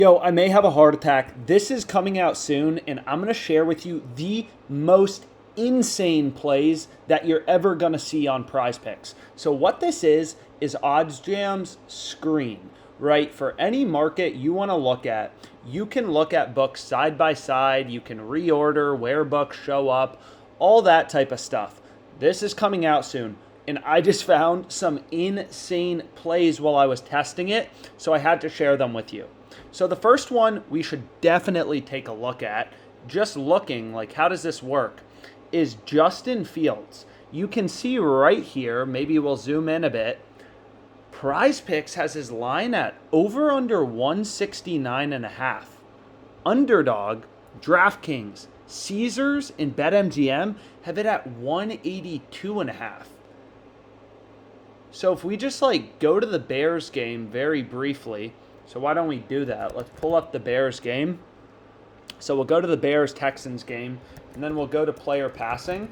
Yo, I may have a heart attack. This is coming out soon, and I'm going to share with you the most insane plays that you're ever going to see on PrizePicks. So what this is OddsJam's Screen, right? For any market you want to look at, you can look at books side by side. You can reorder where books show up, all that type of stuff. This is coming out soon. And I just found some insane plays while I was testing it, so I had to share them with you. So the first one we should definitely take a look at, just looking like how does this work, is Justin Fields. You can see right here, maybe we'll zoom in a bit, PrizePicks has his line at over under 169.5. Underdog, DraftKings, Caesars, and BetMGM have it at 182.5. So if we just go to the Bears game very briefly, so why don't we do that? Let's pull up the Bears game. So we'll go to the Bears-Texans game, and then we'll go to player passing.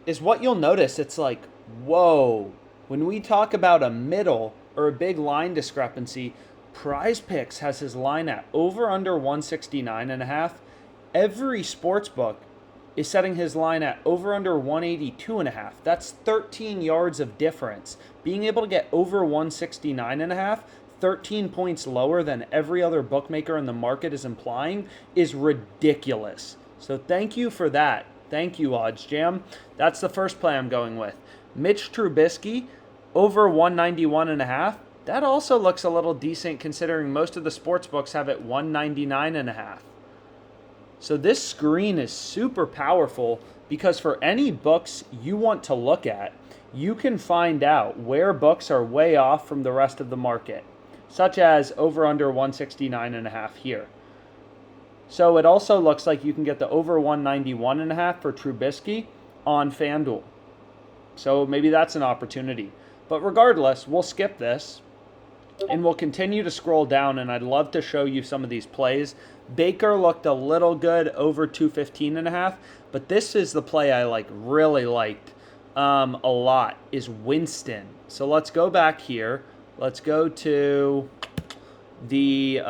Is what you'll notice, it's like, whoa. When we talk about a middle or a big line discrepancy, PrizePicks has his line at over under 169.5. Every sportsbook is setting his line at over under 182.5. That's 13 yards of difference. Being able to get over 169.5, 13 points lower than every other bookmaker in the market is implying, is ridiculous. So thank you for that. Thank you, OddsJam. That's the first play I'm going with. Mitch Trubisky, over 191.5. That also looks a little decent considering most of the sports books have it 199.5. So this screen is super powerful because for any books you want to look at, you can find out where books are way off from the rest of the market, such as over under 169.5 here. So it also looks like you can get the over 191.5 for Trubisky on FanDuel. So maybe that's an opportunity. But regardless, we'll skip this and we'll continue to scroll down, and I'd love to show you some of these plays. Baker looked a little good over 215.5, but this is the play I really liked a lot, is Winston. So let's go back here. Let's go to the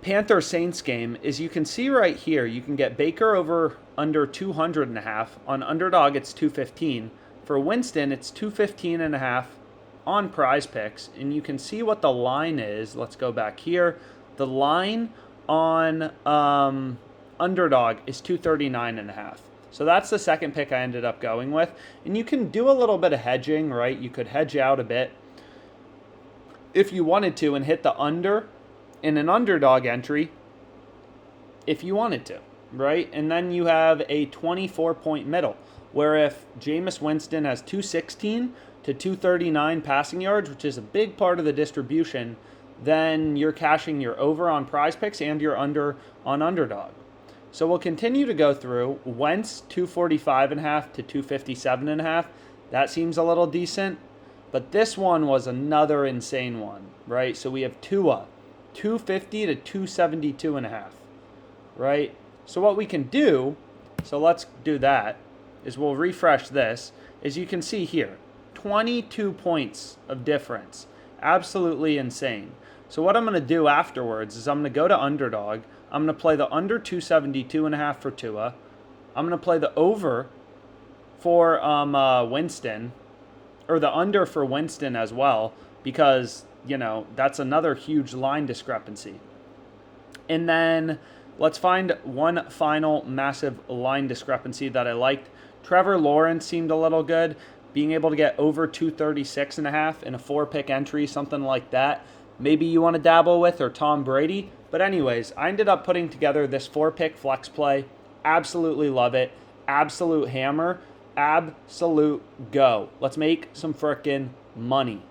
Panther-Saints game. As you can see right here, you can get Baker over under 200.5. On Underdog, it's 215. For Winston, it's 215.5 on PrizePicks, and you can see what the line is. Let's go back here. The line on Underdog is 239.5. So that's the second pick I ended up going with. And you can do a little bit of hedging, right? You could hedge out a bit if you wanted to and hit the under in an Underdog entry if you wanted to, right? And then you have a 24-point middle, where if Jameis Winston has 216 to 239 passing yards, which is a big part of the distribution, then you're cashing your over on PrizePicks and your under on Underdog. So we'll continue to go through. Wentz, 245.5 to 257.5. That seems a little decent. But this one was another insane one, right? So we have Tua, 250 to 272.5, right? So what we can do, so let's do that, is we'll refresh this. As you can see here, 22 points of difference. Absolutely insane. So what I'm going to do afterwards is I'm going to go to Underdog. I'm going to play the under 272.5 for Tua. I'm going to play the over for Winston, or the under for Winston as well, because, that's another huge line discrepancy. And then let's find one final massive line discrepancy that I liked. Trevor Lawrence seemed a little good. Being able to get over 236.5 in a 4-pick entry, something like that. Maybe you want to dabble with, or Tom Brady. But anyways, I ended up putting together this 4-pick flex play. Absolutely love it. Absolute hammer. Absolute go. Let's make some frickin' money.